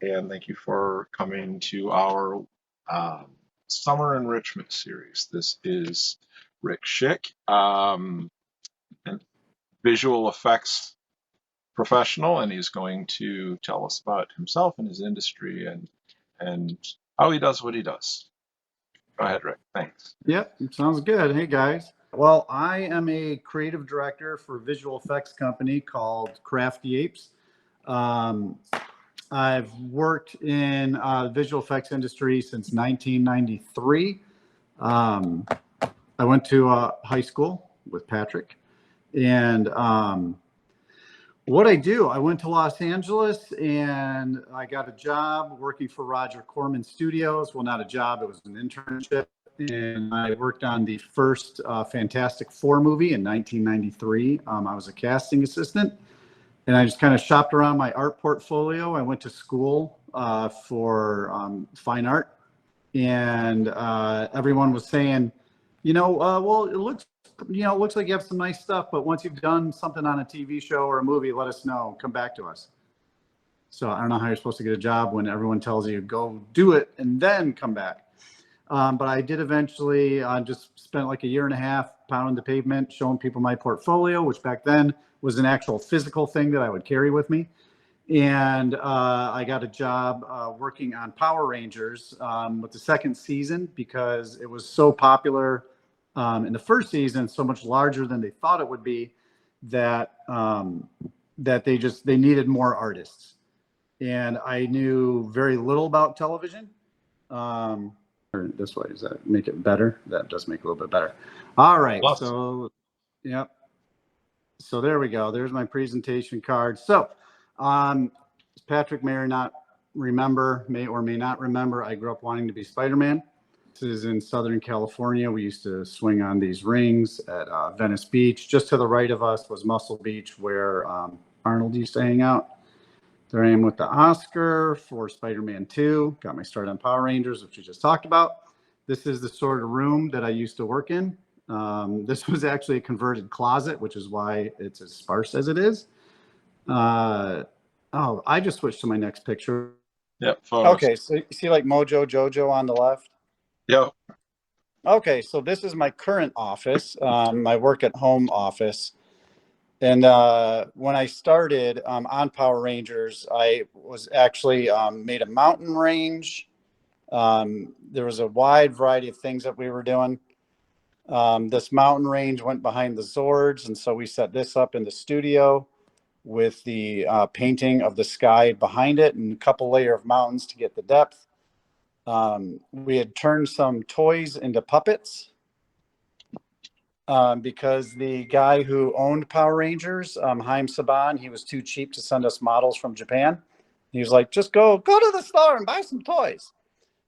and thank you for coming to our um, summer enrichment series. This is Rick Shick, a visual effects professional, and he's going to tell us about himself and his industry and how he does what he does. Go ahead, Rick. Thanks. Yep, sounds good. Hey guys. Well, I am a creative director for a visual effects company called Crafty Apes. Um, I've worked in visual effects industry since 1993. Um, I went to high school with Patrick, and what I do, I went to Los Angeles and I got a job working for Roger Corman Studios. Well, not a job, it was an internship. And I worked on the first Fantastic Four movie in 1993. I was a casting assistant, and I just kind of shopped around my art portfolio. I went to school for fine art, and everyone was saying, well, it looks like you have some nice stuff, but once you've done something on a TV show or a movie, let us know, come back to us. So I don't know how you're supposed to get a job when everyone tells you go do it and then come back. But I did eventually just spent like a year and a half pounding the pavement, showing people my portfolio, which back then was an actual physical thing that I would carry with me. And I got a job working on Power Rangers with the second season because it was so popular in the first season, so much larger than they thought it would be, that they needed more artists. And I knew very little about television. This way, does that make it better? That does make it a little bit better. All right, so yep. So there we go. There's my presentation card. So Patrick may or not remember, may or may not remember, I grew up wanting to be Spider-Man. This is in Southern California. We used to swing on these rings at Venice Beach. Just to the right of us was Muscle Beach, where Arnold used to hang out. There I am with the Oscar for Spider-Man 2. Got my start on Power Rangers, which we just talked about. This is the sort of room that I used to work in. This was actually a converted closet, which is why it's as sparse as it is. I just switched to my next picture. Yep. Photos. Okay, so you see like Mojo Jojo on the left? Yep. Okay, so this is my current office, my work at home office. And when I started on Power Rangers, I was actually made a mountain range. There was a wide variety of things that we were doing. This mountain range went behind the Zords, and so we set this up in the studio with the painting of the sky behind it and a couple layer of mountains to get the depth. We had turned some toys into puppets. Because the guy who owned Power Rangers, Haim Saban, he was too cheap to send us models from Japan. He was like, just go to the store and buy some toys.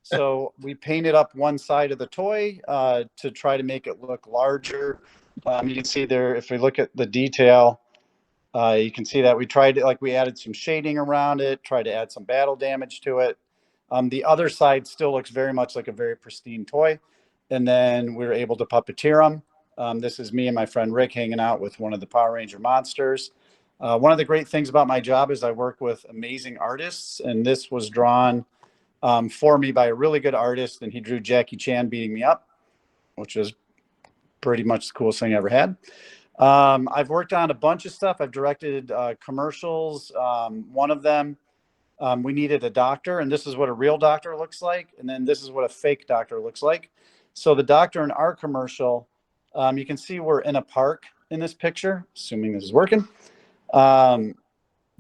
So we painted up one side of the toy to try to make it look larger. You can see there, if we look at the detail, you can see that we added some shading around it, tried to add some battle damage to it. The other side still looks very much like a very pristine toy. And then we were able to puppeteer them. This is me and my friend Rick hanging out with one of the Power Ranger monsters. One of the great things about my job is I work with amazing artists, and this was drawn for me by a really good artist, and he drew Jackie Chan beating me up, which is pretty much the coolest thing I ever had. I've worked on a bunch of stuff. I've directed commercials. One of them, we needed a doctor, and this is what a real doctor looks like, and then this is what a fake doctor looks like. So the doctor in our commercial, you can see we're in a park in this picture, assuming this is working.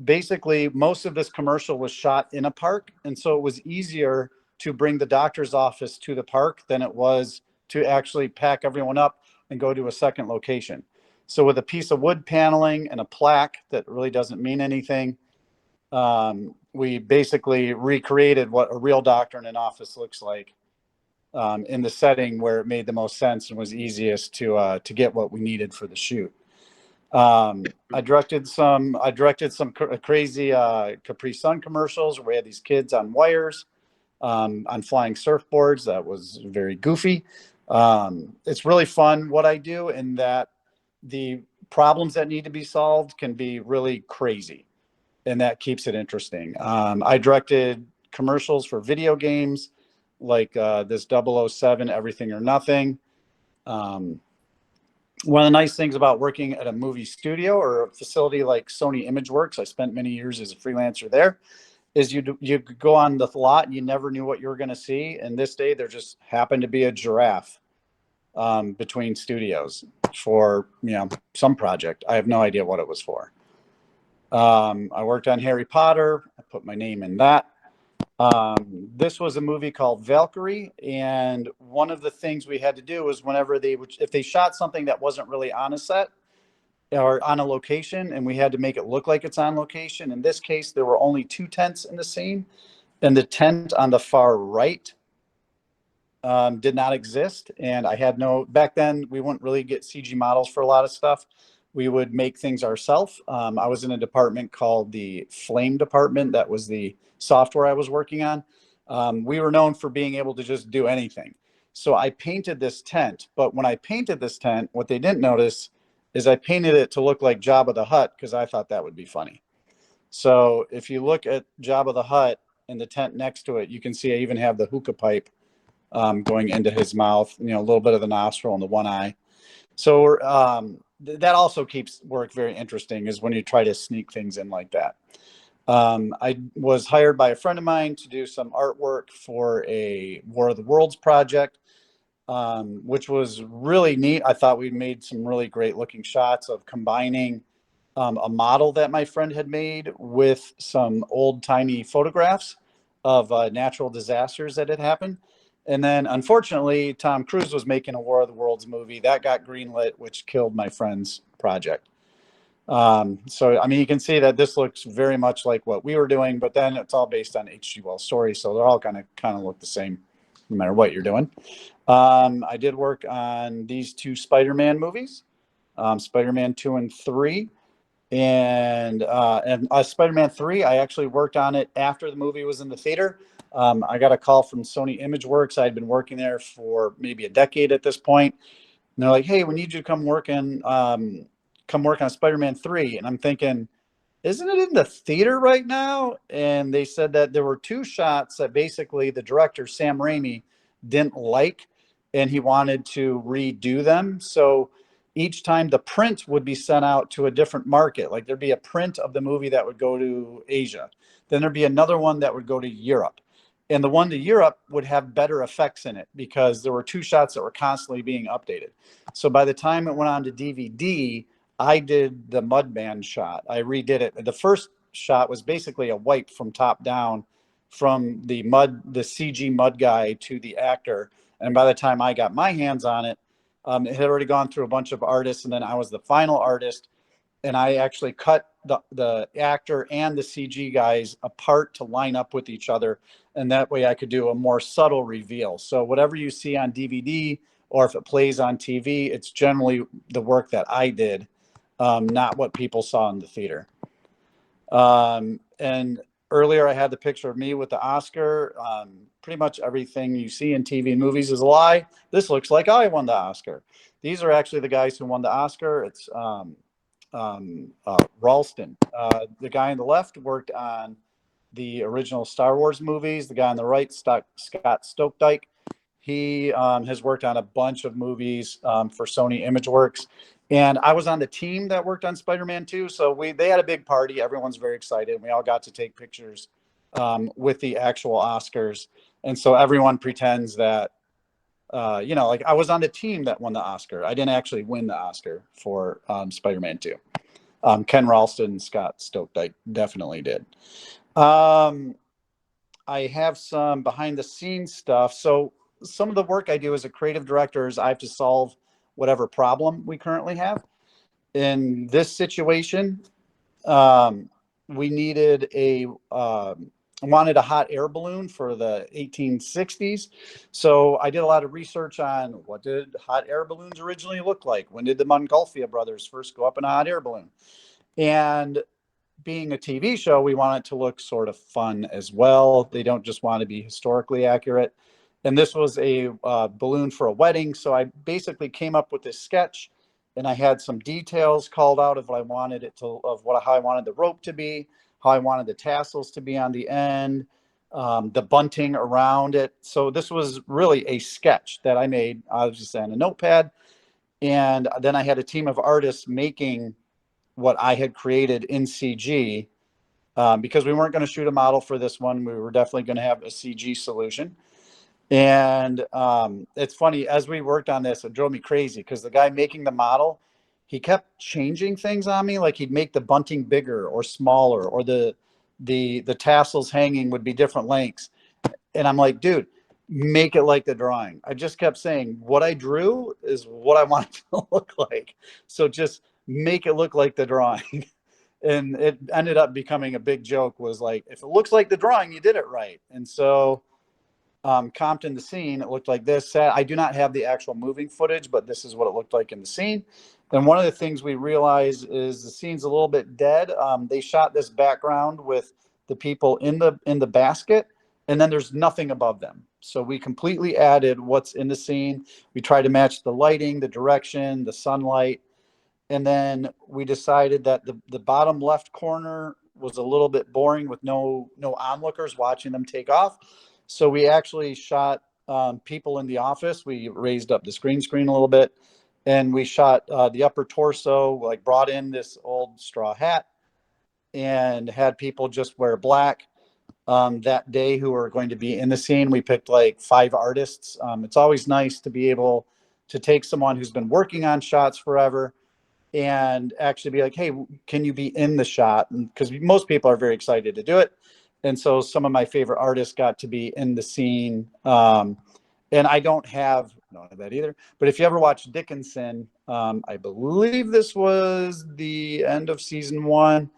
Basically, most of this commercial was shot in a park, and so it was easier to bring the doctor's office to the park than it was to actually pack everyone up and go to a second location. So with a piece of wood paneling and a plaque that really doesn't mean anything, we basically recreated what a real doctor in an office looks like. In the setting where it made the most sense and was easiest to get what we needed for the shoot. I directed some crazy Capri Sun commercials where we had these kids on wires, on flying surfboards. That was very goofy. It's really fun what I do, in that the problems that need to be solved can be really crazy. and that keeps it interesting. I directed commercials for video games like this 007 Everything or Nothing. Um, One of the nice things about working at a movie studio or a facility like Sony ImageWorks, I spent many years as a freelancer there, is you go on the lot and you never knew what you were going to see. And this day there just happened to be a giraffe between studios for some project. I have no idea what it was for. I worked on Harry Potter. I put my name in that. This was a movie called Valkyrie, and one of the things we had to do was whenever if they shot something that wasn't really on a set or on a location, and we had to make it look like it's on location. In this case, there were only 2 tents in the scene, and the tent on the far right did not exist. And I had back then, we wouldn't really get CG models for a lot of stuff. We would make things ourselves. I was in a department called the Flame department. That was the software I was working on. We were known for being able to just do anything. So I painted this tent, but when I painted this tent, what they didn't notice is I painted it to look like Jabba the Hutt because I thought that would be funny. So if you look at Jabba the Hutt and the tent next to it, you can see I even have the hookah pipe going into his mouth, a little bit of the nostril and the one eye. So that also keeps work very interesting, is when you try to sneak things in like that. I was hired by a friend of mine to do some artwork for a War of the Worlds project, which was really neat. I thought we made some really great looking shots of combining a model that my friend had made with some old timey photographs of natural disasters that had happened. And then, unfortunately, Tom Cruise was making a War of the Worlds movie that got greenlit, which killed my friend's project. So, I mean, you can see that this looks very much like what we were doing, but then it's all based on H.G. Wells' stories, so they're all kind of look the same, no matter what you're doing. I did work on these 2 Spider-Man movies, Spider-Man 2 and 3. And Spider-Man 3, I actually worked on it after the movie was in the theater. I got a call from Sony ImageWorks. I had been working there for maybe a decade at this point. And they're like, "Hey, we need you to come work on Spider-Man 3." And I'm thinking, isn't it in the theater right now? And they said that there were 2 shots that basically the director, Sam Raimi, didn't like, and he wanted to redo them. So each time the print would be sent out to a different market. Like there'd be a print of the movie that would go to Asia. Then there'd be another one that would go to Europe. And the one to Europe would have better effects in it because there were 2 shots that were constantly being updated. So by the time it went on to DVD, I did the Mudman shot. I redid it. The first shot was basically a wipe from top down from the CG mud guy to the actor. And by the time I got my hands on it, it had already gone through a bunch of artists, and then I was the final artist. And I actually cut the actor and the CG guys apart to line up with each other. And that way I could do a more subtle reveal. So whatever you see on DVD, or if it plays on TV, it's generally the work that I did, not what people saw in the theater. And earlier I had the picture of me with the Oscar. Pretty much everything you see in TV and movies is a lie. This looks like I won the Oscar. These are actually the guys who won the Oscar. It's Ralston. The guy on the left worked on the original Star Wars movies. The guy on the right, Scott Stokdyke, he has worked on a bunch of movies for Sony ImageWorks. And I was on the team that worked on Spider-Man 2. So they had a big party. Everyone's very excited. We all got to take pictures with the actual Oscars. And so everyone pretends that, like I was on the team that won the Oscar. I didn't actually win the Oscar for Spider-Man 2. Ken Ralston and Scott Stokdyke definitely did. I have some behind the scenes stuff. So some of the work I do as a creative director is I have to solve whatever problem we currently have. In this situation, we needed wanted a hot air balloon for the 1860s. So I did a lot of research on what did hot air balloons originally look like? When did the Montgolfier brothers first go up in a hot air balloon? And being a TV show, we want it to look sort of fun as well. They don't just want to be historically accurate. And this was a balloon for a wedding. So I basically came up with this sketch, and I had some details called out of what I wanted how I wanted the rope to be. how I wanted the tassels to be on the end, the bunting around it. So this was really a sketch that I made. I was just on a notepad. And then I had a team of artists making what I had created in CG, because we weren't going to shoot a model for this one. We were definitely going to have a CG solution. And it's funny, as we worked on this, it drove me crazy because the guy making the model, he kept changing things on me. Like he'd make the bunting bigger or smaller, or the tassels hanging would be different lengths. And I'm like, dude, make it like the drawing. I just kept saying, what I drew is what I want it to look like. So just make it look like the drawing. And it ended up becoming a big joke, was like, if it looks like the drawing, you did it right. And so Compton, the scene, it looked like this. I do not have the actual moving footage, but this is what it looked like in the scene. And one of the things we realized is the scene's a little bit dead. They shot this background with the people in the basket, and then there's nothing above them. So we completely added what's in the scene. We tried to match the lighting, the direction, the sunlight. And then we decided that the bottom left corner was a little bit boring with no onlookers watching them take off. So we actually shot people in the office. We raised up the screen a little bit, and we shot the upper torso, like brought in this old straw hat and had people just wear black that day who are going to be in the scene. We picked like 5 artists. It's always nice to be able to take someone who's been working on shots forever and actually be like, hey, can you be in the shot? Because most people are very excited to do it. And so some of my favorite artists got to be in the scene. And I don't have that either. But if you ever watch Dickinson, I believe this was the end of season 1,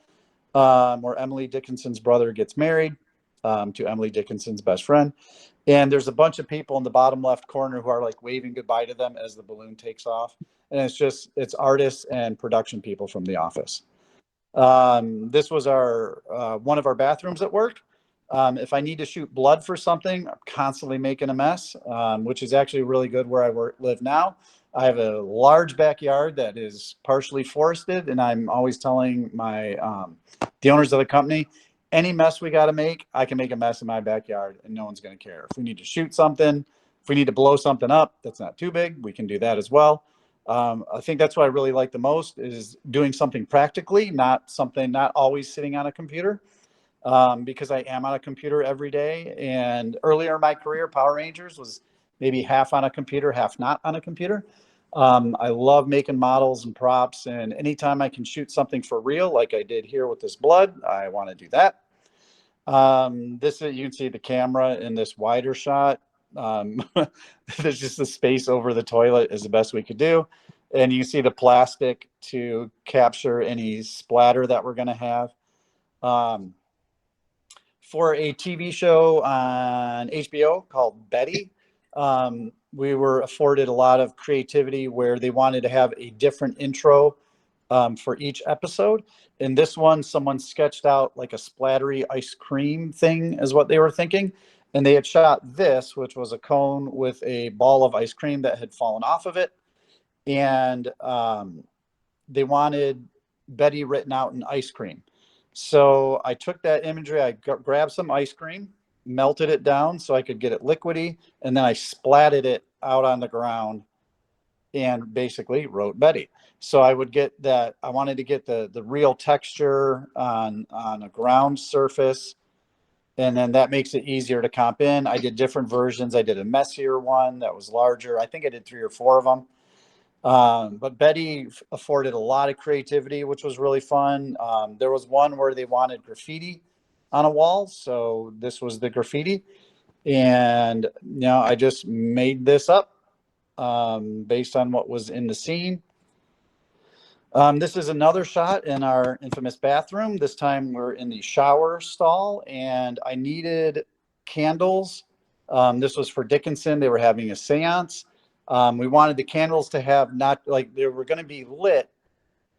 where Emily Dickinson's brother gets married to Emily Dickinson's best friend. And there's a bunch of people in the bottom left corner who are like waving goodbye to them as the balloon takes off. And it's artists and production people from the office. This was our one of our bathrooms at work. If I need to shoot blood for something, I'm constantly making a mess, which is actually really good where I live now. I have a large backyard that is partially forested, and I'm always telling my the owners of the company, any mess we got to make, I can make a mess in my backyard, and no one's going to care. If we need to shoot something, if we need to blow something up, that's not too big, we can do that as well. I think that's what I really like the most, is doing something practically, not always sitting on a computer, because I am on a computer every day. And earlier in my career, Power Rangers was maybe half on a computer, half not on a computer. I love making models and props, and anytime I can shoot something for real, like I did here with this blood, I want to do that. This is, you can see the camera in this wider shot. There's just the space over the toilet is the best we could do. And you can see the plastic to capture any splatter that we're going to have. For a TV show on HBO called Betty, we were afforded a lot of creativity where they wanted to have a different intro for each episode. In this one, someone sketched out like a splattery ice cream thing is what they were thinking. And they had shot this, which was a cone with a ball of ice cream that had fallen off of it. And they wanted Betty written out in ice cream. So I took that imagery, I grabbed some ice cream, melted it down so I could get it liquidy, and then I splatted it out on the ground and basically wrote Betty. So I would get that, I wanted to get the real texture on a ground surface, and then that makes it easier to comp in. I did different versions. I did a messier one that was larger. I think I did 3 or 4 of them. But Betty afforded a lot of creativity, which was really fun. There was one where they wanted graffiti on a wall, so this was the graffiti. And I just made this up based on what was in the scene. This is another shot in our infamous bathroom. This time we're in the shower stall, and I needed candles. This was for Dickinson. They were having a seance. We wanted the candles to have not like they were going to be lit.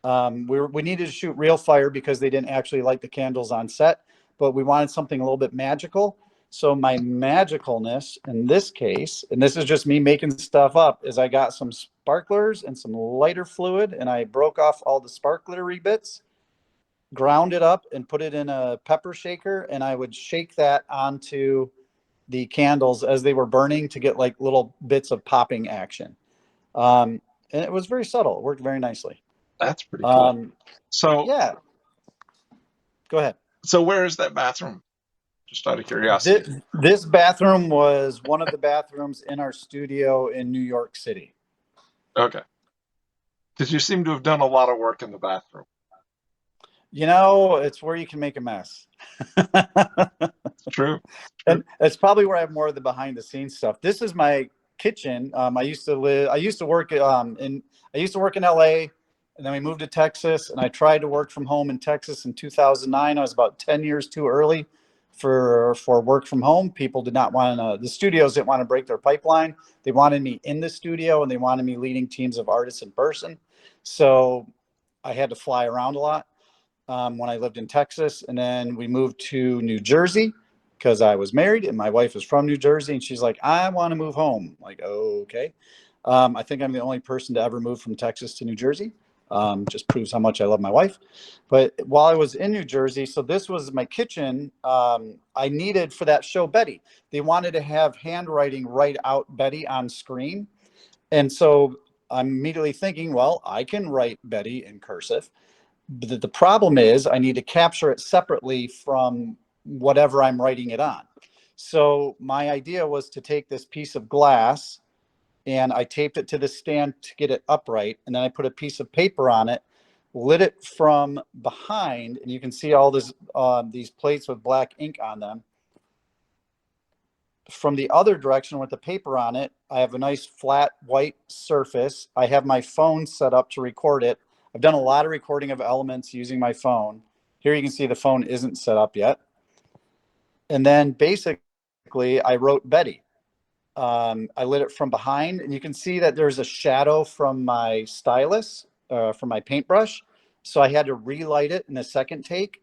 We needed to shoot real fire because they didn't actually light the candles on set, but we wanted something a little bit magical. So my magicalness in this case, and this is just me making stuff up, is I got some sparklers and some lighter fluid, and I broke off all the sparklery bits. ground it up and put it in a pepper shaker, and I would shake that onto the candles as they were burning to get like little bits of popping action. And it was very subtle. It worked very nicely. That's pretty cool. Um, So, yeah, go ahead. so where is that bathroom? Just out of curiosity. This bathroom was one of the bathrooms in our studio in New York City. Okay. Because you seem to have done a lot of work in the bathroom. You know, it's where you can make a mess. It's true. It's true. And that's probably where I have more of the behind the scenes stuff. This is my kitchen. I used to work in LA, and then we moved to Texas, and I tried to work from home in Texas in 2009. I was about 10 years too early for work from home. People did not want to, the studios didn't want to break their pipeline. They wanted me in the studio, and they wanted me leading teams of artists in person. So I had to fly around a lot when I lived in Texas. And then we moved to New Jersey because I was married and my wife is from New Jersey. And she's like, I want to move home. I'm like, oh, okay. I think I'm the only person to ever move from Texas to New Jersey. Just proves how much I love my wife. But while I was in New Jersey, so this was my kitchen. I needed for that show, Betty. They wanted to have handwriting write out Betty on screen. And so I'm immediately thinking, well, I can write Betty in cursive. But the problem is I need to capture it separately from whatever I'm writing it on. So my idea was to take this piece of glass and I taped it to the stand to get it upright. And then I put a piece of paper on it, lit it from behind, and you can see all this, these plates with black ink on them. From the other direction with the paper on it, I have a nice flat white surface. I have my phone set up to record it. I've done a lot of recording of elements using my phone. Here you can see the phone isn't set up yet. And then basically I wrote Betty. I lit it from behind, and you can see that there's a shadow from my stylus, from my paintbrush. So I had to relight it in a second take.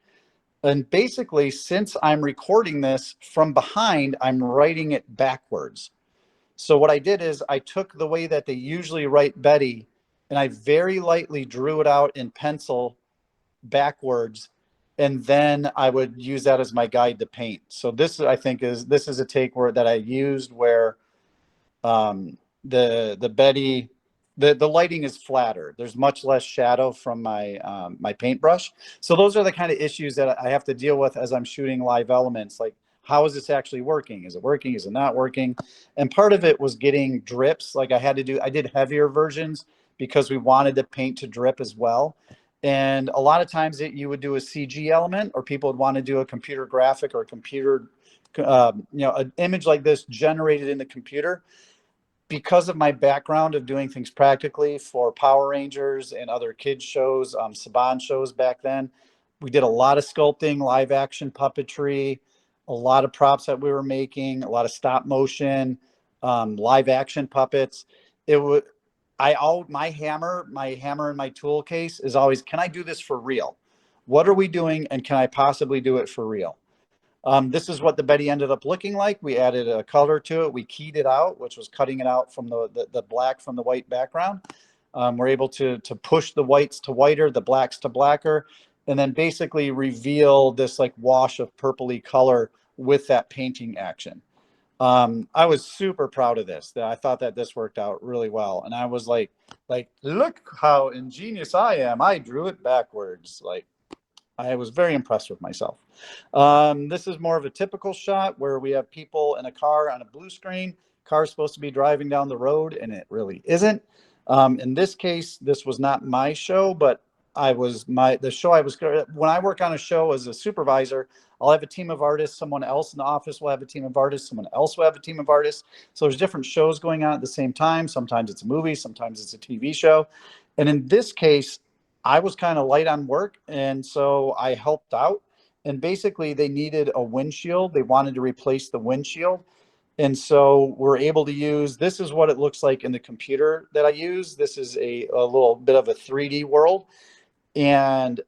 And basically, since I'm recording this from behind, I'm writing it backwards. So what I did is I took the way that they usually write Betty, and I very lightly drew it out in pencil backwards, and then I would use that as my guide to paint. So this, I think, is a take where that I used where the Betty, the lighting is flatter. There's much less shadow from my my paintbrush. So those are the kind of issues that I have to deal with as I'm shooting live elements. Like, how is this actually working? Is it working? Is it not working? And part of it was getting drips. Like I did heavier versions because we wanted the paint to drip as well. And a lot of times you would do a CG element, or people would want to do a computer graphic or a computer, an image like this generated in the computer. Because of my background of doing things practically for Power Rangers and other kids shows, Saban shows back then, we did a lot of sculpting, live action puppetry, a lot of props that we were making, a lot of stop motion, live action puppets. It would, my hammer in my tool case is always, can I do this for real? What are we doing? And can I possibly do it for real? This is what the Betty ended up looking like. We added a color to it. We keyed it out, which was cutting it out from the black from the white background. We're able to push the whites to whiter, the blacks to blacker, and then basically reveal this like wash of purpley color with that painting action. I was super proud of this. I thought that this worked out really well. And I was like, look how ingenious I am. I drew it backwards. Like, I was very impressed with myself. This is more of a typical shot where we have people in a car on a blue screen. Car's supposed to be driving down the road, and it really isn't. In this case, this was not my show, but the show I was, when I work on a show as a supervisor, I'll have a team of artists. Someone else in the office will have a team of artists. Someone else will have a team of artists. So there's different shows going on at the same time. Sometimes it's a movie, sometimes it's a TV show. And in this case, I was kind of light on work, and so I helped out. And basically, they needed a windshield. They wanted to replace the windshield. And so we're able to use, this is what it looks like in the computer that I use. This is a little bit of a 3D world. And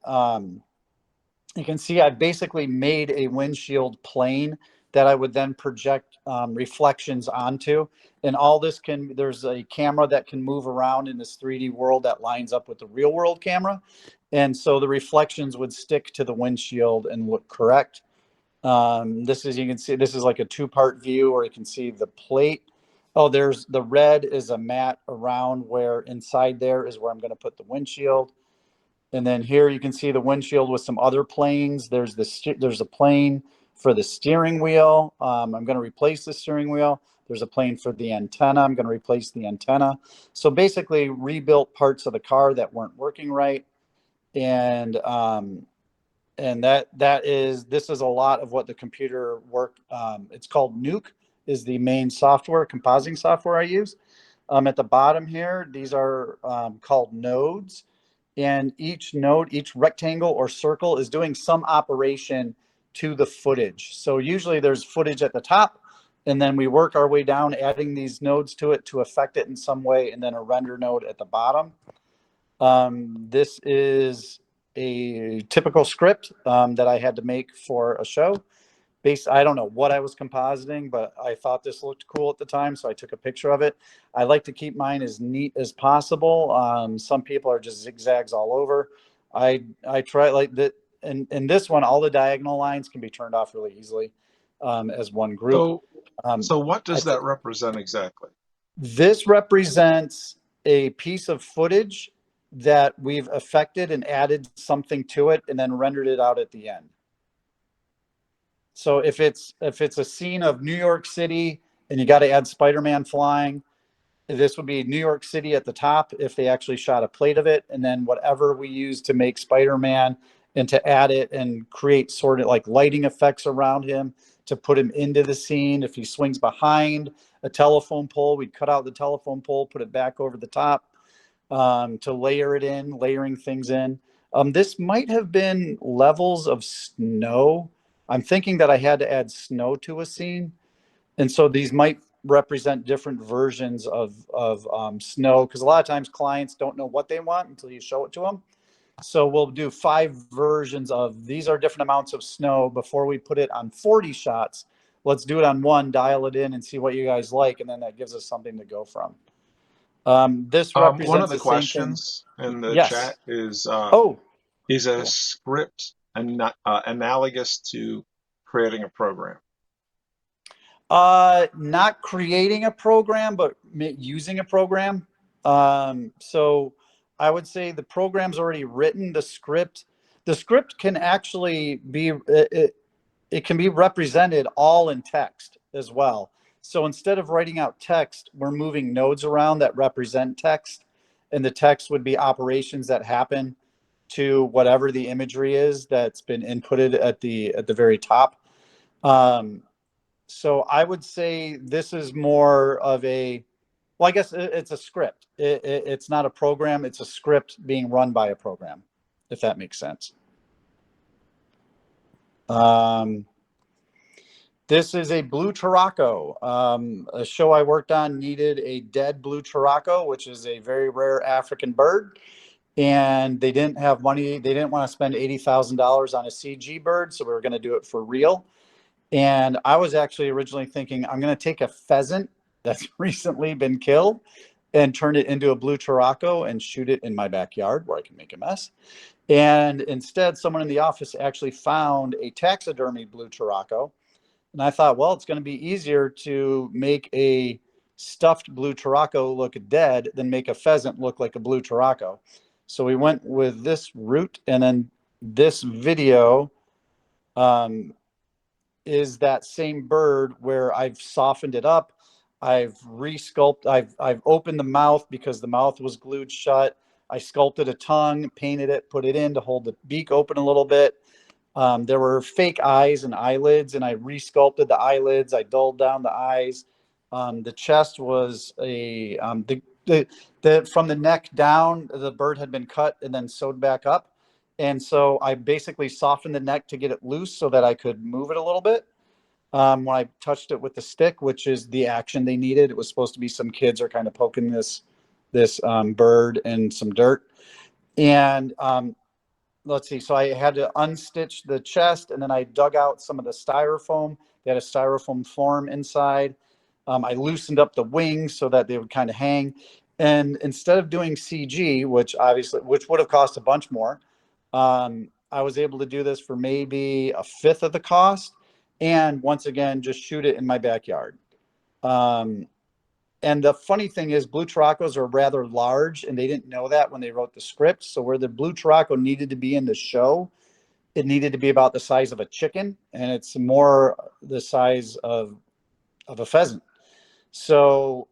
you can see I basically made a windshield plane that I would then project reflections onto. And all this there's a camera that can move around in this 3D world that lines up with the real world camera. And so the reflections would stick to the windshield and look correct. This is, you can see, this is like a two-part view where you can see the plate. Oh, there's the red is a mat around where inside there is where I'm going to put the windshield. And then here you can see the windshield with some other planes. There's a plane for the steering wheel. I'm going to replace the steering wheel. There's a plane for the antenna. I'm going to replace the antenna. So basically rebuilt parts of the car that weren't working right. And this is a lot of what the computer work. It's called Nuke, is the main software, compositing software I use. At the bottom here, these are called nodes, and each node, each rectangle or circle is doing some operation to the footage. So usually there's footage at the top, and then we work our way down, adding these nodes to it to affect it in some way, and then a render node at the bottom. This is a typical script that I had to make for a show. I don't know what I was compositing, but I thought this looked cool at the time, so I took a picture of it. I like to keep mine as neat as possible. Some people are just zigzags all over. I try like that. And in this one, all the diagonal lines can be turned off really easily as one group. So what does that represent exactly? This represents a piece of footage that we've affected and added something to it and then rendered it out at the end. So if it's a scene of New York City and you got to add Spider-Man flying, this would be New York City at the top if they actually shot a plate of it, and then whatever we use to make Spider-Man and to add it and create sort of like lighting effects around him to put him into the scene. If he swings behind a telephone pole, we'd cut out the telephone pole, put it back over the top to layer it in, layering things in. This might have been levels of snow. I'm thinking that I had to add snow to a scene. And so these might represent different versions of snow, because a lot of times clients don't know what they want until you show it to them. So we'll do 5 versions of these are different amounts of snow before we put it on 40 shots. Let's do it on 1, dial it in and see what you guys like. And then that gives us something to go from. This represents one of the the same questions thing. in the Yes. chat is Oh, is a cool. script analogous to creating a program? Not creating a program, but using a program. So I would say the program's already written. The script can actually be, it can be represented all in text as well. So instead of writing out text, we're moving nodes around that represent text, and the text would be operations that happen to whatever the imagery is that's been inputted at the very top. So I would say this is more of a, well, I guess it's a script. It's not a program. It's a script being run by a program, if that makes sense. This is a blue Turaco. A show I worked on needed a dead blue Turaco, which is a very rare African bird. And they didn't have money. They didn't want to spend $80,000 on a CG bird. So we were going to do it for real. And I was actually originally thinking, I'm going to take a pheasant that's recently been killed and turn it into a blue Turaco and shoot it in my backyard where I can make a mess. And instead, someone in the office actually found a taxidermy blue Turaco. And I thought, well, it's going to be easier to make a stuffed blue Turaco look dead than make a pheasant look like a blue Turaco. So we went with this route, and then this video is that same bird where I've softened it up. I've resculpted, I've opened the mouth because the mouth was glued shut. I sculpted a tongue, painted it, put it in to hold the beak open a little bit. There were fake eyes and eyelids, and I resculpted the eyelids. I dulled down the eyes. The chest was a from the neck down, the bird had been cut and then sewed back up. And so I basically softened the neck to get it loose so that I could move it a little bit. When I touched it with the stick, which is the action they needed, it was supposed to be some kids are kind of poking this bird in some dirt. And let's see, so I had to unstitch the chest, and then I dug out some of the styrofoam. They had a styrofoam form inside. I loosened up the wings so that they would kind of hang. And instead of doing CG, which would have cost a bunch more, I was able to do this for maybe a fifth of the cost, and once again, just shoot it in my backyard. Um, and the funny thing is, blue Taracos are rather large, and they didn't know that when they wrote the script. So where the blue Taraco needed to be in the show, it needed to be about the size of a chicken, and it's more the size of a pheasant. So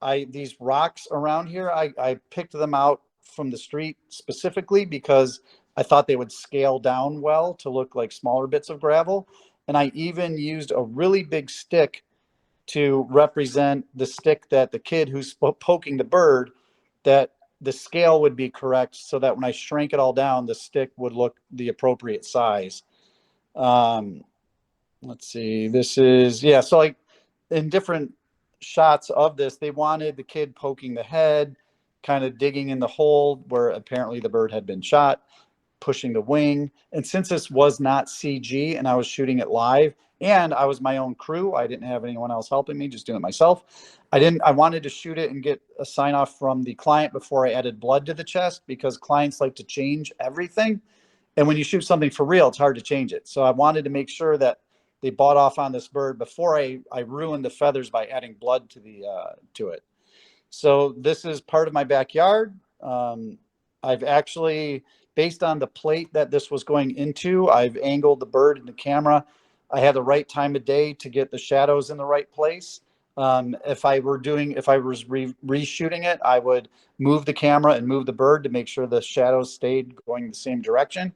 I these rocks around here, I picked them out from the street specifically because I thought they would scale down well to look like smaller bits of gravel. And I even used a really big stick to represent the stick that the kid who's poking the bird, that the scale would be correct so that when I shrank it all down, the stick would look the appropriate size. Um, let's see, this is, yeah, so like in different shots of this, they wanted the kid poking the head, kind of digging in the hole where apparently the bird had been shot, pushing the wing. And since this was not CG and I was shooting it live and I was my own crew, I didn't have anyone else helping me, just doing it myself. I wanted to shoot it and get a sign off from the client before I added blood to the chest, because clients like to change everything. And when you shoot something for real, it's hard to change it. So I wanted to make sure that they bought off on this bird before I ruined the feathers by adding blood to it. So this is part of my backyard. I've actually, based on the plate that this was going into, I've angled the bird in the camera. I had the right time of day to get the shadows in the right place. If I was reshooting it, I would move the camera and move the bird to make sure the shadows stayed going the same direction.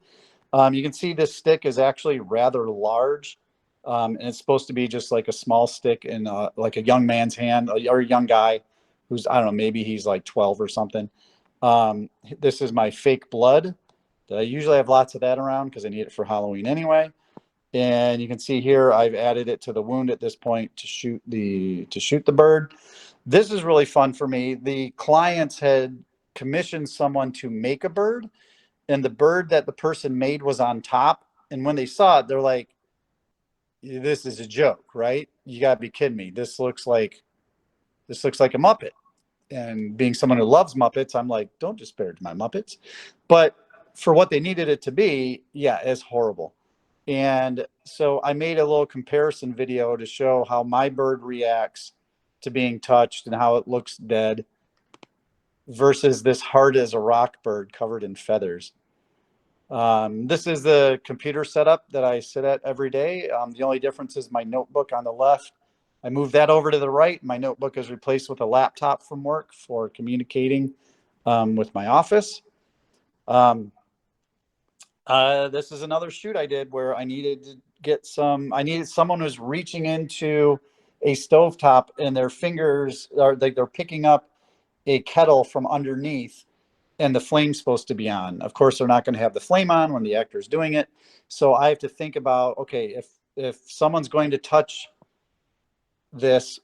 You can see this stick is actually rather large, and it's supposed to be just like a small stick in like a young man's hand, or a young guy who's, I don't know, maybe he's like 12 or something. This is my fake blood. I usually have lots of that around because I need it for Halloween anyway. And you can see here I've added it to the wound at this point to shoot the bird. This is really fun for me. The clients had commissioned someone to make a bird, and the bird that the person made was on top. And when they saw it, they're like, "This is a joke, right? You gotta be kidding me. This looks like a Muppet." And being someone who loves Muppets, I'm like, don't disparage my Muppets. But for what they needed it to be, yeah, it's horrible. And so I made a little comparison video to show how my bird reacts to being touched and how it looks dead versus this hard as a rock bird covered in feathers. This is the computer setup that I sit at every day. The only difference is my notebook on the left. I moved that over to the right. My notebook is replaced with a laptop from work for communicating with my office. This is another shoot I did where I needed someone who's reaching into a stovetop and their fingers are like they're picking up a kettle from underneath, and the flame's supposed to be on. Of course, they're not going to have the flame on when the actor's doing it. So I have to think about, okay, if someone's going to touch this,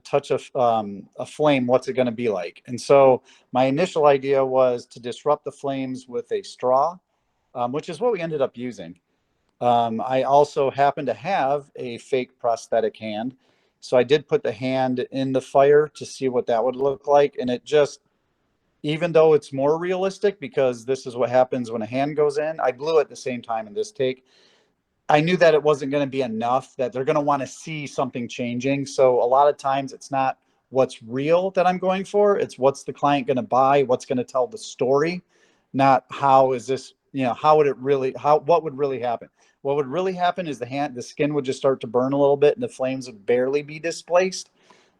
touch a flame, what's it going to be like? And so my initial idea was to disrupt the flames with a straw, which is what we ended up using. I also happen to have a fake prosthetic hand. So I did put the hand in the fire to see what that would look like. And it just, even though it's more realistic because this is what happens when a hand goes in, I blew it at the same time in this take. I knew that it wasn't going to be enough, that they're going to want to see something changing. So a lot of times it's not what's real that I'm going for. It's what's the client going to buy, what's going to tell the story, not how is this, how would it really, what would really happen? What would really happen is the skin would just start to burn a little bit and the flames would barely be displaced.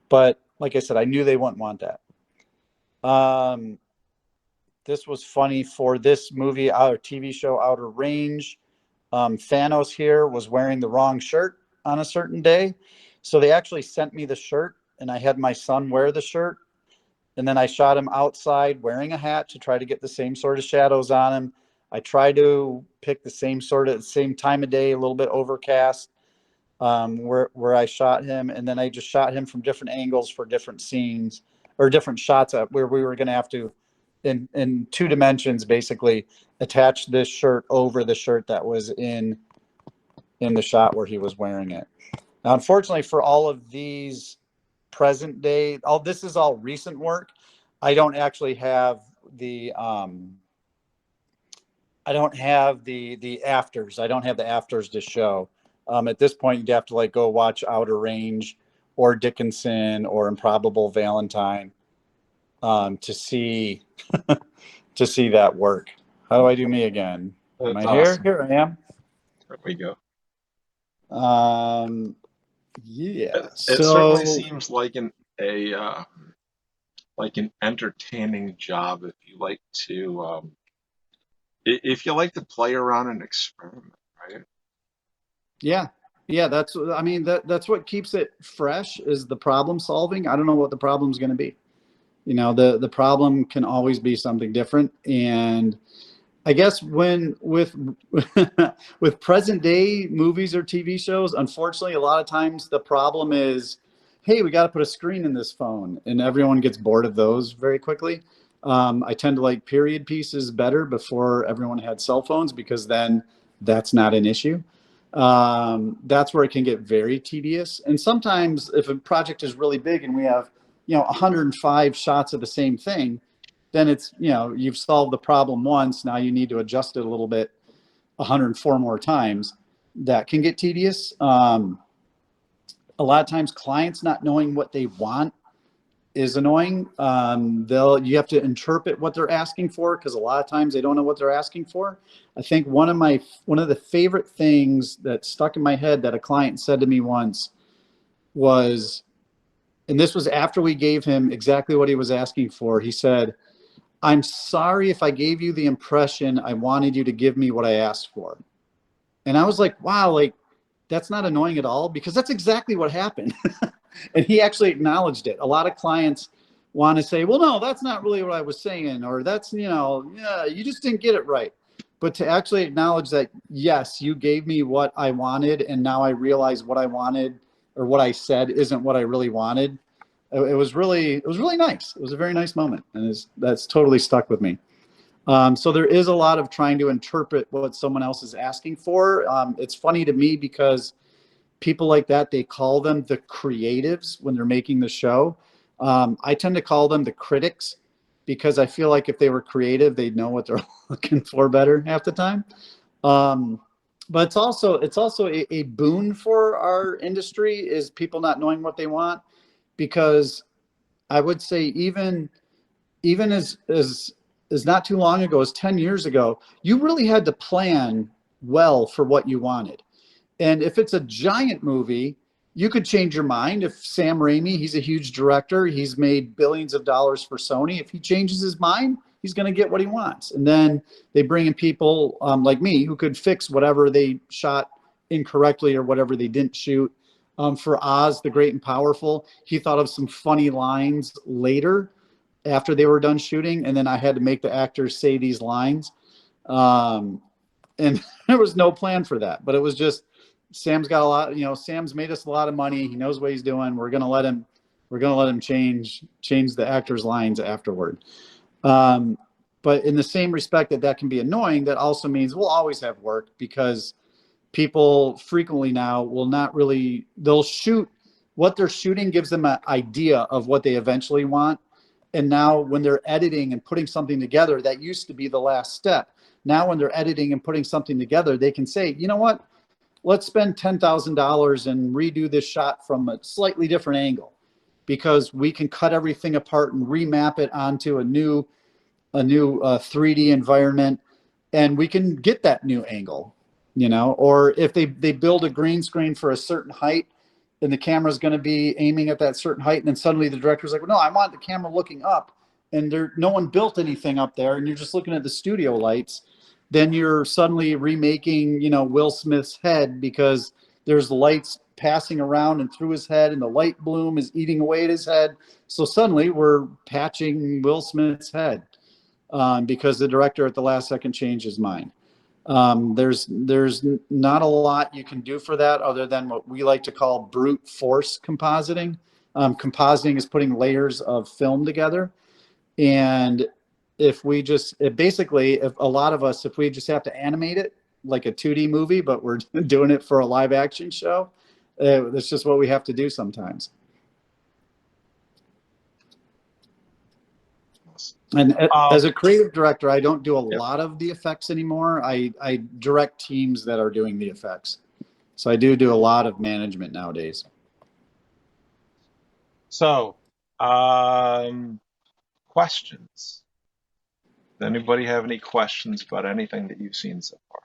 But like I said, I knew they wouldn't want that. This was funny for this movie, our TV show, Outer Range. Thanos here was wearing the wrong shirt on a certain day. So they actually sent me the shirt and I had my son wear the shirt. And then I shot him outside wearing a hat to try to get the same sort of shadows on him. I tried to pick the same time of day, a little bit overcast, where I shot him. And then I just shot him from different angles for different scenes or different shots where we were going to have to, in 2 dimensions, basically attach this shirt over the shirt that was in the shot where he was wearing it. Now, unfortunately for all of these present day, this is all recent work. I don't actually have the I don't have the afters. I don't have the afters to show. At this point, you'd have to like go watch Outer Range or Dickinson or Improbable Valentine to see to see that work. How do I do me again? Am That's I here? awesome. Here I am. There we go. Um, yeah. It certainly So seems like an entertaining job if you like to if you like to play around and experiment, right? yeah, yeah. That's I mean that's what keeps it fresh is the problem solving. I don't know what the problem's going to be. You know, the problem can always be something different, and I guess when with with present day movies or TV shows, unfortunately, a lot of times the problem is, hey, we got to put a screen in this phone, and everyone gets bored of those very quickly. I tend to like period pieces better before everyone had cell phones because then that's not an issue. That's where it can get very tedious. And sometimes if a project is really big and we have, 105 shots of the same thing, then it's, you've solved the problem once. Now you need to adjust it a little bit 104 more times. That can get tedious. A lot of times clients not knowing what they want is annoying. You have to interpret what they're asking for because a lot of times they don't know what they're asking for. I think one of the favorite things that stuck in my head that a client said to me once was, and this was after we gave him exactly what he was asking for. He said, "I'm sorry if I gave you the impression I wanted you to give me what I asked for." And I was like, wow, like that's not annoying at all because that's exactly what happened. And he actually acknowledged it. A lot of clients want to say, well, no, that's not really what I was saying, or that's, yeah, you just didn't get it right. But to actually acknowledge that, yes, you gave me what I wanted, and now I realize what I wanted or what I said isn't what I really wanted. It was really nice. It was a very nice moment, and that's totally stuck with me. So there is a lot of trying to interpret what someone else is asking for. It's funny to me because people like that, they call them the creatives when they're making the show. I tend to call them the critics because I feel like if they were creative, they'd know what they're looking for better half the time. Um, but it's also a boon for our industry is people not knowing what they want because I would say even as not too long ago as 10 years ago, you really had to plan well for what you wanted. And if it's a giant movie, you could change your mind. If Sam Raimi, he's a huge director, he's made billions of dollars for Sony. If he changes his mind, he's going to get what he wants. And then they bring in people like me who could fix whatever they shot incorrectly or whatever they didn't shoot. For Oz, the Great and Powerful, he thought of some funny lines later after they were done shooting, and then I had to make the actors say these lines. Um, and there was no plan for that, but it was just Sam's got a lot. Sam's made us a lot of money. He knows what he's doing. We're gonna let him change the actors' lines afterward. Um, but in the same respect that can be annoying, that also means we'll always have work because people frequently now will not really. They'll shoot what they're shooting gives them an idea of what they eventually want. And now when they're editing and putting something together, that used to be the last step. Now when they're editing and putting something together, they can say, you know what? Let's spend $10,000 and redo this shot from a slightly different angle because we can cut everything apart and remap it onto a new 3D environment, and we can get that new angle, or if they build a green screen for a certain height and the camera's going to be aiming at that certain height, and then suddenly the director's like, well, no, I want the camera looking up, and no one built anything up there, and you're just looking at the studio lights. Then you're suddenly remaking, Will Smith's head because there's lights passing around and through his head, and the light bloom is eating away at his head. So suddenly we're patching Will Smith's head because the director at the last second changed his mind. There's not a lot you can do for that other than what we like to call brute force compositing. Compositing is putting layers of film together. And if a lot of us, if we just have to animate it like a 2D movie, but we're doing it for a live action show, that's just what we have to do sometimes. And as Um, a creative director, I don't do a yeah. lot of the effects anymore. I direct teams that are doing the effects. So I do a lot of management nowadays. So, questions. Does anybody have any questions about anything that you've seen so far?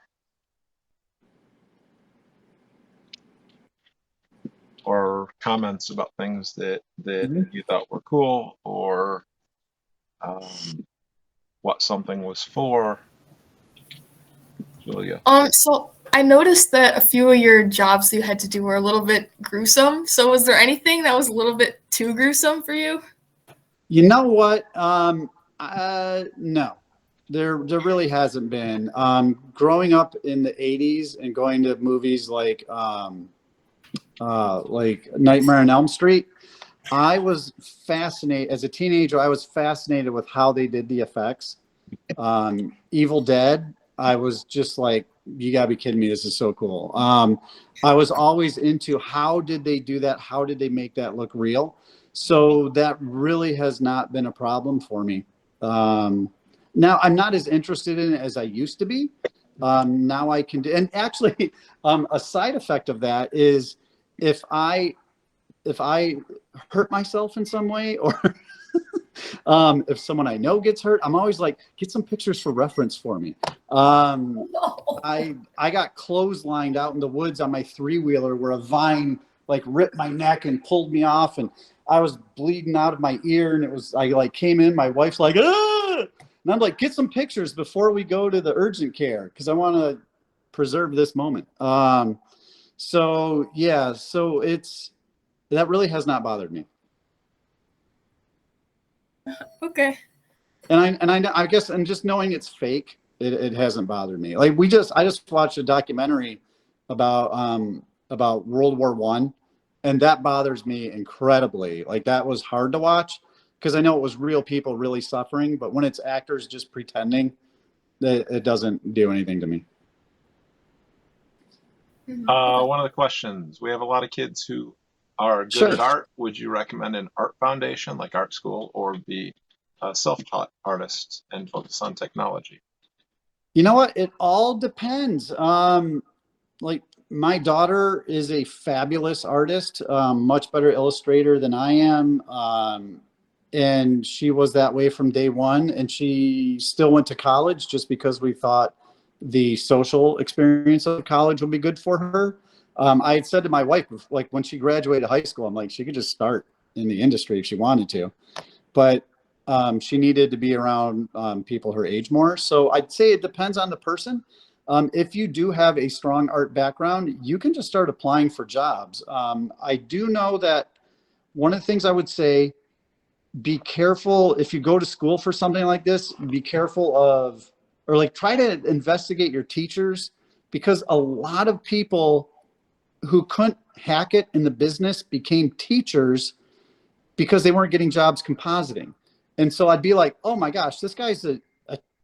Or comments about things that Mhm. you thought were cool, or um, what something was for? Julia. So I noticed that a few of your jobs you had to do were a little bit gruesome. So was there anything that was a little bit too gruesome for you? You know what? No, there really hasn't been. Growing up in the '80s and going to movies like Nightmare on Elm Street, I was fascinated as a teenager. I was fascinated with how they did the effects. Evil Dead, I was just like, you gotta be kidding me. This is so cool. I was always into how did they do that? How did they make that look real? So that really has not been a problem for me. Now I'm not as interested in it as I used to be. Now I can do, and actually, a side effect of that is if I if I hurt myself in some way, or if someone I know gets hurt, I'm always like, get some pictures for reference for me. No. I got clotheslined out in the woods on my three-wheeler where a vine like ripped my neck and pulled me off, and I was bleeding out of my ear, and I like came in, my wife's like, ah! And I'm like, get some pictures before we go to the urgent care because I want to preserve this moment. So yeah, so that really has not bothered me. Okay. I guess, and just knowing it's fake, it hasn't bothered me. Like I just watched a documentary about World War I, and that bothers me incredibly. Like that was hard to watch because I know it was real people really suffering, but when it's actors just pretending, it doesn't do anything to me. One of the questions, we have a lot of kids who are good Sure. at art. Would you recommend an art foundation like art school, or be a self-taught artist and focus on technology? You know what? It all depends. Like my daughter is a fabulous artist, much better illustrator than I am. And she was that way from day one. And she still went to college just because we thought the social experience of college would be good for her. I had said to my wife, like when she graduated high school, I'm like, she could just start in the industry if she wanted to. But she needed to be around people her age more. So I'd say it depends on the person. If you do have a strong art background, you can just start applying for jobs. I do know that one of the things I would say, be careful if you go to school for something like this, be careful of, or like try to investigate your teachers, because a lot of people who couldn't hack it in the business became teachers because they weren't getting jobs compositing. And so I'd be like, oh my gosh, this guy's a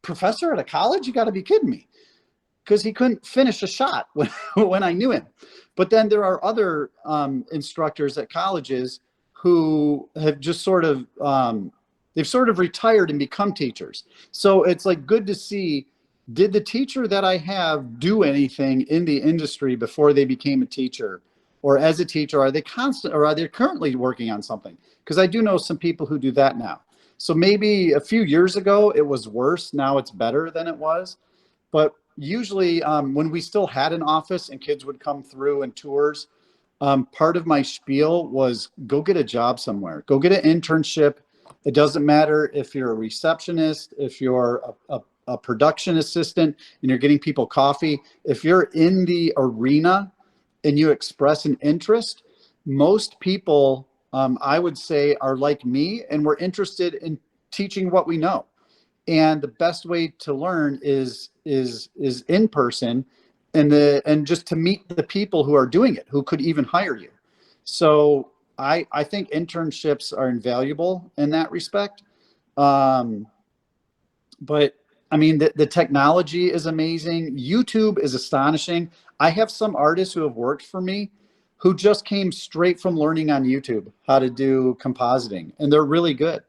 professor at a college? You got to be kidding me. Because he couldn't finish a shot when I knew him. But then there are other instructors at colleges who have just they've sort of retired and become teachers. So it's like good to see, did the teacher that I have do anything in the industry before they became a teacher? Or as a teacher, are they constant, or are they currently working on something? Because I do know some people who do that now. So maybe a few years ago, it was worse. Now it's better than it was. But usually when we still had an office and kids would come through and tours, part of my spiel was go get a job somewhere, go get an internship. It doesn't matter if you're a receptionist, if you're a production assistant and you're getting people coffee. If you're in the arena and you express an interest, most people, I would say, are like me and we're interested in teaching what we know. And the best way to learn is in person, and just to meet the people who are doing it, who could even hire you. So I think internships are invaluable in that respect. But I mean, the technology is amazing. YouTube is astonishing. I have some artists who have worked for me who just came straight from learning on YouTube how to do compositing, and they're really good.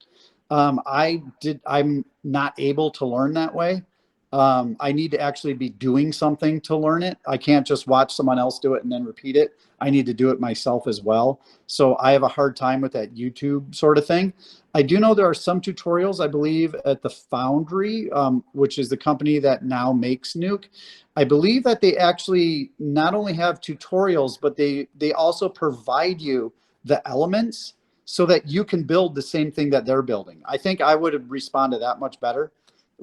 I'm not able to learn that way. I need to actually be doing something to learn it. I can't just watch someone else do it and then repeat it. I need to do it myself as well. So I have a hard time with that YouTube sort of thing. I do know there are some tutorials, I believe, at the Foundry, which is the company that now makes Nuke. I believe that they actually not only have tutorials, but they also provide you the elements so that you can build the same thing that they're building. I think I would have responded that much better,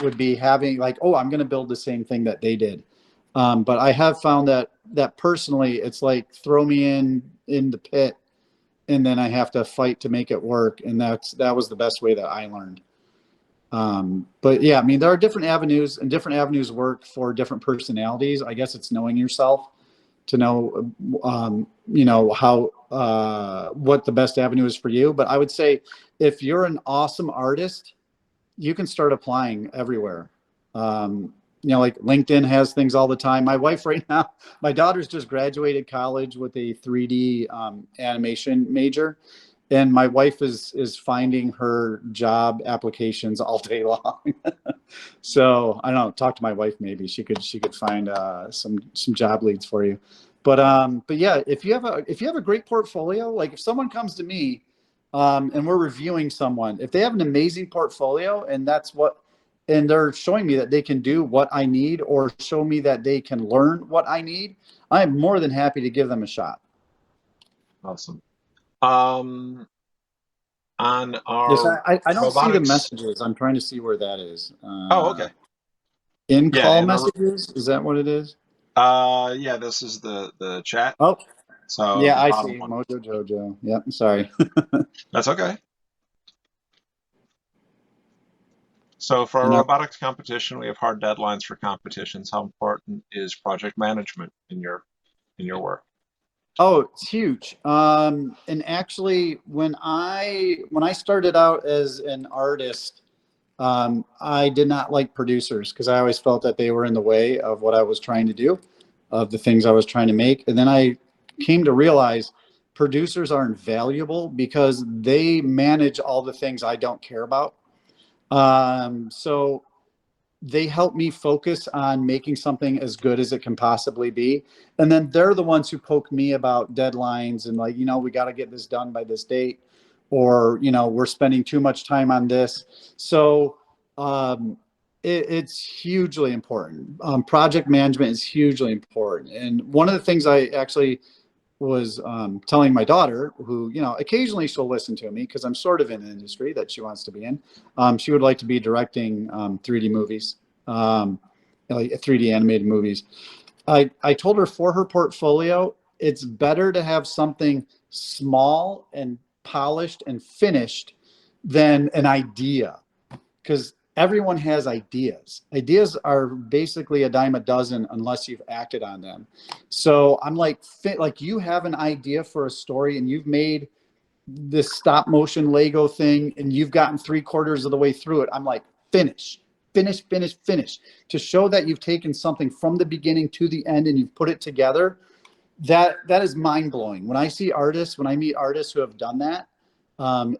would be having like, oh, I'm going to build the same thing that they did. But I have found that personally, it's like throw me in the pit, and then I have to fight to make it work. And that was the best way that I learned. But yeah, I mean, there are different avenues, and different avenues work for different personalities. I guess it's knowing yourself to know, how, what the best avenue is for you. But I would say if you're an awesome artist, you can start applying everywhere. Like LinkedIn has things all the time. My wife right now, my daughter's just graduated college with a 3D animation major. And my wife is finding her job applications all day long. So I don't know, talk to my wife, maybe she could find some job leads for you. But yeah, if you have a great portfolio, like if someone comes to me and we're reviewing someone, if they have an amazing portfolio and they're showing me that they can do what I need, or show me that they can learn what I need, I'm more than happy to give them a shot. Awesome. On Yes, our I don't see the robotics. messages. I'm trying to see where that is. Oh, okay. Yeah, In-call and our messages, is that what it is? yeah, this is the chat. Oh, So yeah, the I bottom see. one. Mojo Jojo. Yep, sorry. That's okay. So for a And robotics competition, we have hard deadlines for competitions. How important is project management in your work? oh, it's huge. And actually, when I started out as an artist, I did not like producers because I always felt that they were in the way of what I was trying to do, of the things I was trying to make. And then I came to realize producers are invaluable because they manage all the things I don't care about. So they help me focus on making something as good as it can possibly be. And then they're the ones who poke me about deadlines and like, we got to get this done by this date, or, we're spending too much time on this. So it's hugely important. Project management is hugely important. And one of the things I actually was telling my daughter, who, occasionally she'll listen to me because I'm sort of in an industry that she wants to be in. She would like to be directing 3D movies, like 3D animated movies. I told her for her portfolio, it's better to have something small and polished and finished than an idea, because everyone has ideas. Ideas are basically a dime a dozen unless you've acted on them. So I'm like you have an idea for a story and you've made this stop motion Lego thing and you've gotten 3/4 of the way through it. I'm like, finish, to show that you've taken something from the beginning to the end and you've put it together. That is mind blowing. When I meet artists who have done that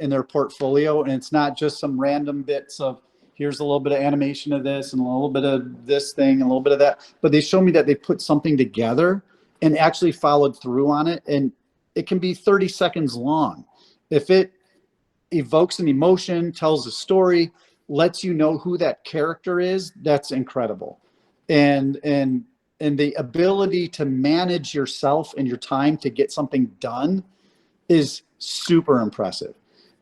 in their portfolio, and it's not just some random bits of, here's a little bit of animation of this and a little bit of this thing and a little bit of that, but they show me that they put something together and actually followed through on it. And it can be 30 seconds long. If it evokes an emotion, tells a story, lets you know who that character is, that's incredible. And the ability to manage yourself and your time to get something done is super impressive.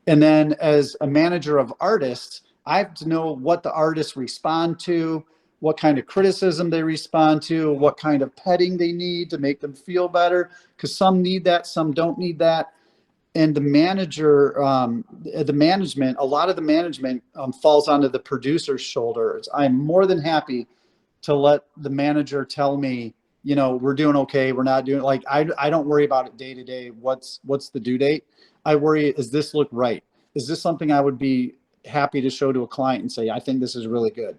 And then as a manager of artists, I have to know what the artists respond to, what kind of criticism they respond to, what kind of petting they need to make them feel better, because some need that, some don't need that. And the manager, the management, a lot of the management falls onto the producer's shoulders. I'm more than happy to let the manager tell me, we're doing okay, we're not doing, like, I don't worry about it day to day. What's the due date? I worry, does this look right? Is this something I would be happy to show to a client and say, I think this is really good?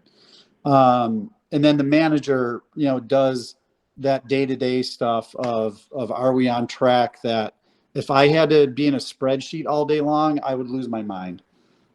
And then the manager, does that day-to-day stuff of are we on track? That if I had to be in a spreadsheet all day long, I would lose my mind.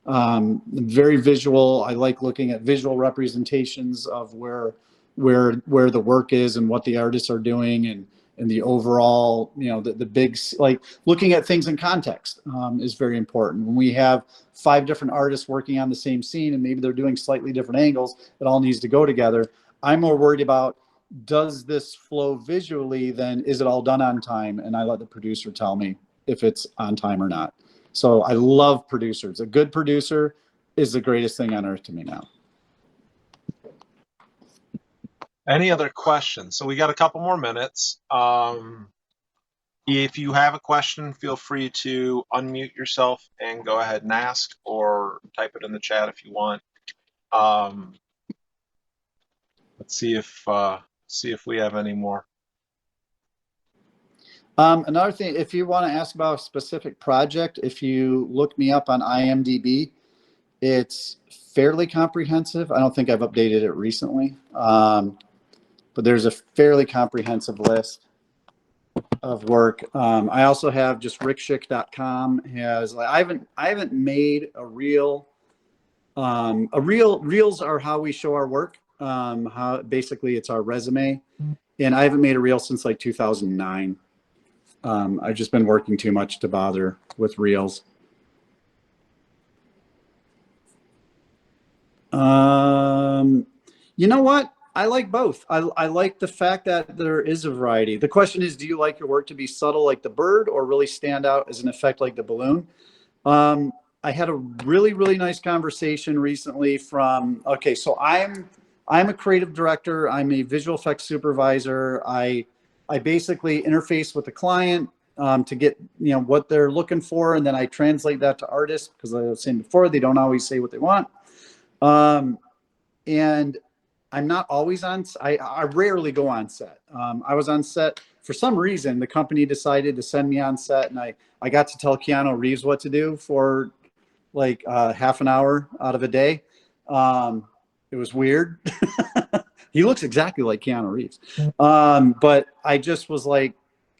Very visual. I like looking at visual representations of where the work is and what the artists are doing, and the overall, the big, like looking at things in context is very important. When we have 5 different artists working on the same scene and maybe they're doing slightly different angles, it all needs to go together. I'm more worried about, does this flow visually, then is it all done on time? And I let the producer tell me if it's on time or not. So I love producers. A good producer is the greatest thing on earth to me now. Any other questions? So we got a couple more minutes. If you have a question, feel free to unmute yourself and go ahead and ask, or type it in the chat if you want. Let's see if we have any more. Another thing, if you want to ask about a specific project, if you look me up on IMDb, it's fairly comprehensive. I don't think I've updated it recently, but there's a fairly comprehensive list of work. I also have just rickshick.com has, like, I haven't made a reel. Reels are how we show our work. How basically it's our resume, and I haven't made a reel since like 2009. I've just been working too much to bother with reels. You know what? I like both. I like the fact that there is a variety. The question is, do you like your work to be subtle like the bird, or really stand out as an effect like the balloon? I had a really, really nice conversation recently from, okay, so I'm a creative director. I'm a visual effects supervisor. I basically interface with the client to get, what they're looking for. And then I translate that to artists, because I was saying before, they don't always say what they want. And I'm not always on, I rarely go on set. I was on set for some reason. The company decided to send me on set, and I got to tell Keanu Reeves what to do for like half an hour out of a day. It was weird. He looks exactly like Keanu Reeves. But I just was like,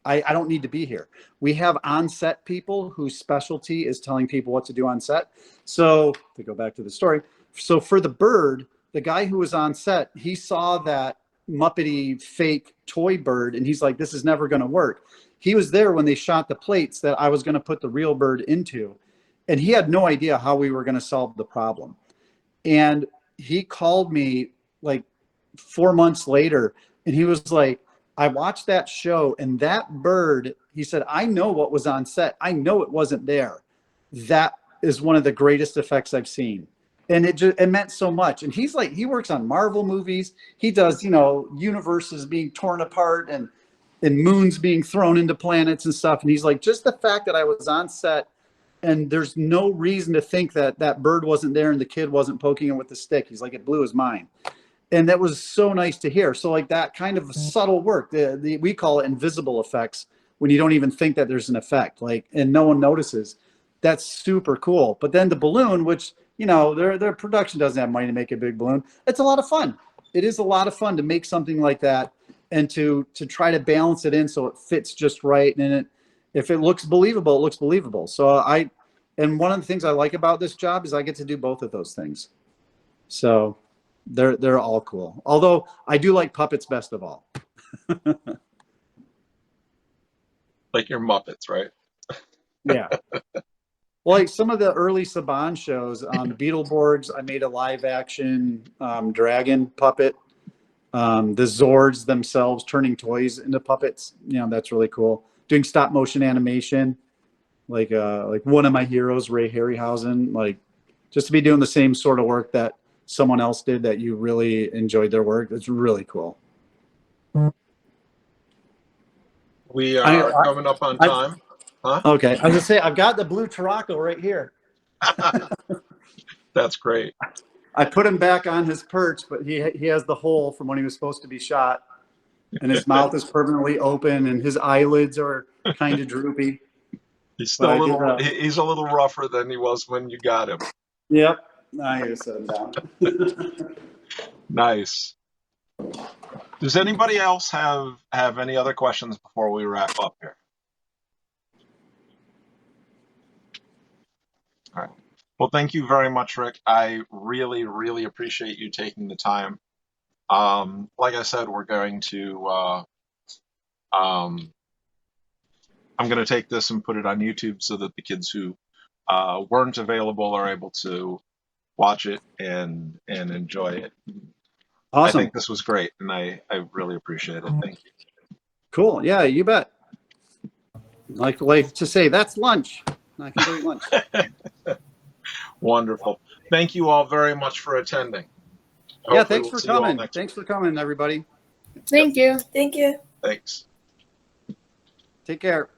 I don't need to be here. We have on-set people whose specialty is telling people what to do on set. So to go back to the story, so for the bird, the guy who was on set, he saw that Muppety fake toy bird, and he's like, this is never going to work. He was there when they shot the plates that I was going to put the real bird into, and he had no idea how we were going to solve the problem. And he called me like 4 months later, and he was like, I watched that show, and that bird, he said, I know what was on set. I know it wasn't there. That is one of the greatest effects I've seen. And it meant so much. And he's like, he works on Marvel movies. He does, universes being torn apart and moons being thrown into planets and stuff. And he's like, just the fact that I was on set and there's no reason to think that that bird wasn't there and the kid wasn't poking it with the stick. He's like, it blew his mind. And that was so nice to hear. So like that kind of subtle work, we call it invisible effects, when you don't even think that there's an effect, like, and no one notices. That's super cool. But then the balloon, which, their production doesn't have money to make a big balloon. It's a lot of fun. It is a lot of fun to make something like that, and to try to balance it in so it fits just right. And if it looks believable, it looks believable. So and one of the things I like about this job is I get to do both of those things. So they're all cool. Although I do like puppets best of all. Like your Muppets, right? Yeah. Well, like some of the early Saban shows, the Beetleborgs, I made a live action dragon puppet. The Zords themselves turning toys into puppets, that's really cool. Doing stop motion animation, like one of my heroes, Ray Harryhausen, like just to be doing the same sort of work that someone else did that you really enjoyed their work. It's really cool. We are coming up on time. Huh? Okay. I was gonna say, I've got the blue Tarako right here. That's great. I put him back on his perch, but he has the hole from when he was supposed to be shot, and his mouth is permanently open, and his eyelids are kind of droopy. He's still he's a little rougher than he was when you got him. Yep. I gotta set him down. Nice. Does anybody else have any other questions before we wrap up here? All right. Well, thank you very much, Rick. I really, really appreciate you taking the time. Like I said, we're going to, um, I'm going to take this and put it on YouTube so that the kids who weren't available are able to watch it and enjoy it. I Awesome. think this was great, and I really appreciate it. Thank you. Cool. Yeah, you bet. Like to say, that's lunch. I can go eat lunch. Wonderful. Thank you all very much for attending. Yeah, Hopefully thanks we'll for see you all coming. next Thanks week. for coming, everybody. Thank you. Thank you. Thanks. Take care.